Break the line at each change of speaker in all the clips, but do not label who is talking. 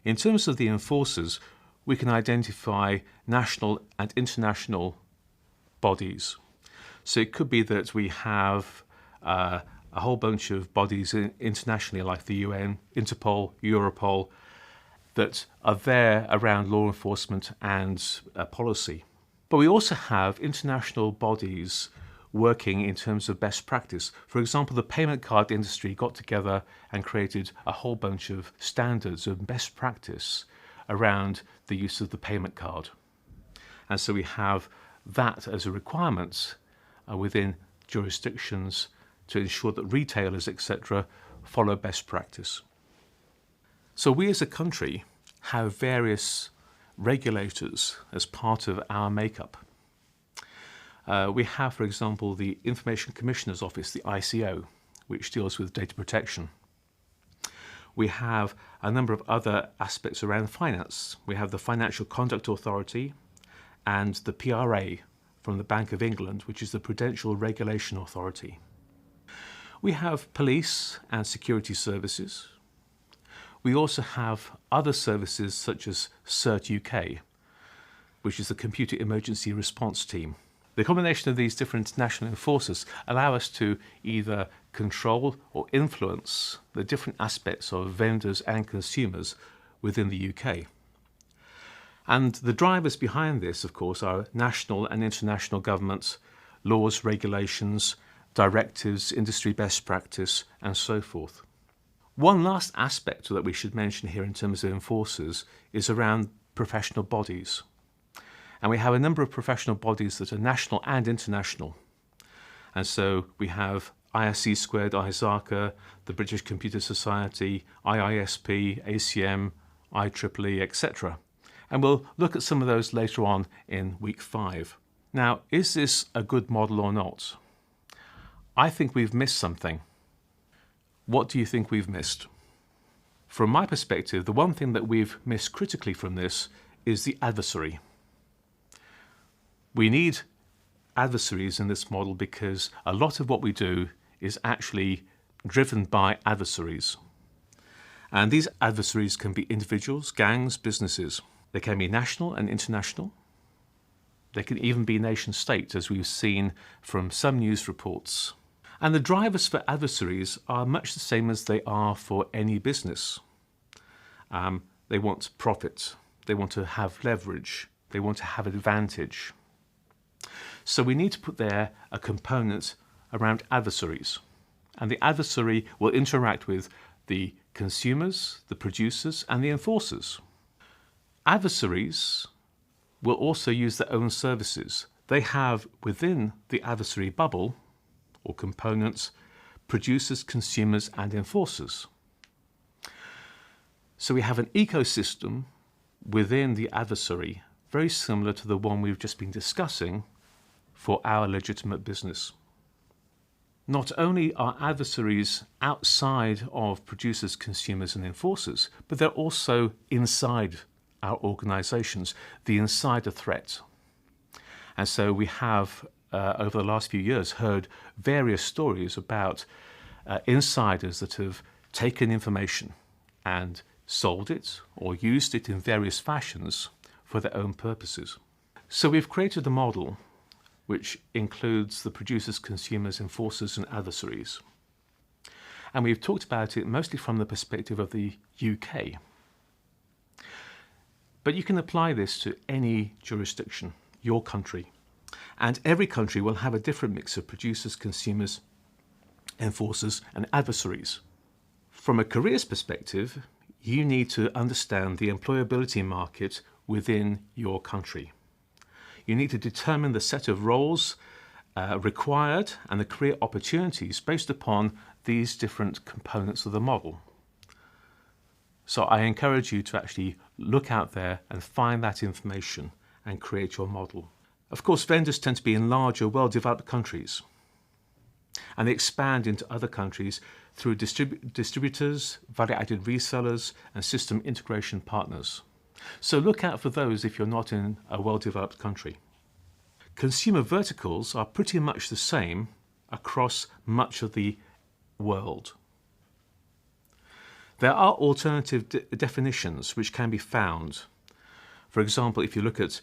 In terms of the enforcers, we can identify national and international bodies. So it could be that we have a whole bunch of bodies internationally, like the UN, Interpol, Europol, that are there around law enforcement and policy. But we also have international bodies working in terms of best practice. For example, the payment card industry got together and created a whole bunch of standards of best practice around the use of the payment card. And so we have that as a requirement within jurisdictions to ensure that retailers, etc., follow best practice. So we as a country have various regulators as part of our makeup. We have, for example, the Information Commissioner's Office, the ICO, which deals with data protection. We have a number of other aspects around finance. We have the Financial Conduct Authority and the PRA from the Bank of England, which is the Prudential Regulation Authority. We have police and security services. We also have other services such as CERT UK, which is the Computer Emergency Response Team. The combination of these different national enforcers allow us to either control or influence the different aspects of vendors and consumers within the UK. And the drivers behind this, of course, are national and international governments, laws, regulations, directives, industry best practice, and so forth. One last aspect that we should mention here in terms of enforcers is around professional bodies. And we have a number of professional bodies that are national and international. And so we have ISC Squared, ISARCA, the British Computer Society, IISP, ACM, IEEE, etc. And we'll look at some of those later on in week 5. Now, is this a good model or not? I think we've missed something. What do you think we've missed? From my perspective, the one thing that we've missed critically from this is the adversary. We need adversaries in this model because a lot of what we do is actually driven by adversaries. And these adversaries can be individuals, gangs, businesses. They can be national and international. They can even be nation state, as we've seen from some news reports. And the drivers for adversaries are much the same as they are for any business. They want profit. They want to have leverage. They want to have advantage. So we need to put there a component around adversaries. And the adversary will interact with the consumers, the producers, and the enforcers. Adversaries will also use their own services. They have within the adversary bubble or components, producers, consumers, and enforcers. So we have an ecosystem within the adversary, very similar to the one we've just been discussing for our legitimate business. Not only are adversaries outside of producers, consumers, and enforcers, but they're also inside our organizations, the insider threat. And so we have, over the last few years, heard various stories about insiders that have taken information and sold it or used it in various fashions for their own purposes. So we've created a model which includes the producers, consumers, enforcers, and adversaries. And we've talked about it mostly from the perspective of the UK. But you can apply this to any jurisdiction, your country. And every country will have a different mix of producers, consumers, enforcers, and adversaries. From a careers perspective, you need to understand the employability market within your country. You need to determine the set of roles required and the career opportunities based upon these different components of the model. So I encourage you to actually look out there and find that information and create your model. Of course, vendors tend to be in larger, well-developed countries, and they expand into other countries through distributors, value-added resellers, and system integration partners. So look out for those if you're not in a well-developed country. Consumer verticals are pretty much the same across much of the world. There are alternative definitions which can be found. For example, if you look at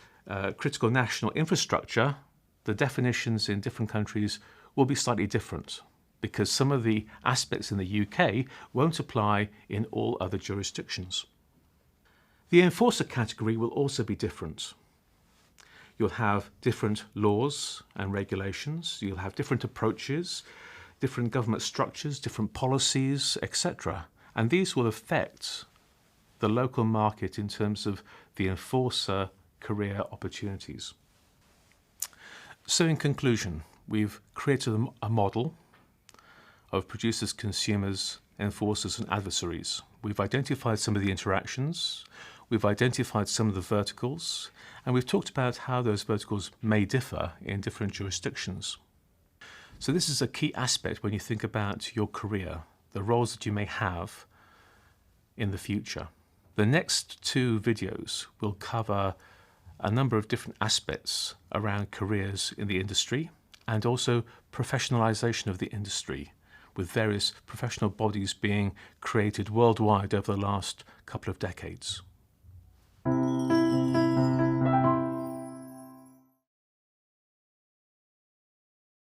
critical national infrastructure, the definitions in different countries will be slightly different because some of the aspects in the UK won't apply in all other jurisdictions. The enforcer category will also be different. You'll have different laws and regulations, you'll have different approaches, different government structures, different policies, etc. And these will affect the local market in terms of the enforcer career opportunities. So in conclusion, we've created a model of producers, consumers, enforcers and adversaries. We've identified some of the interactions, we've identified some of the verticals, and we've talked about how those verticals may differ in different jurisdictions. So this is a key aspect when you think about your career, the roles that you may have in the future. The next two videos will cover a number of different aspects around careers in the industry and also professionalization of the industry, with various professional bodies being created worldwide over the last couple of decades.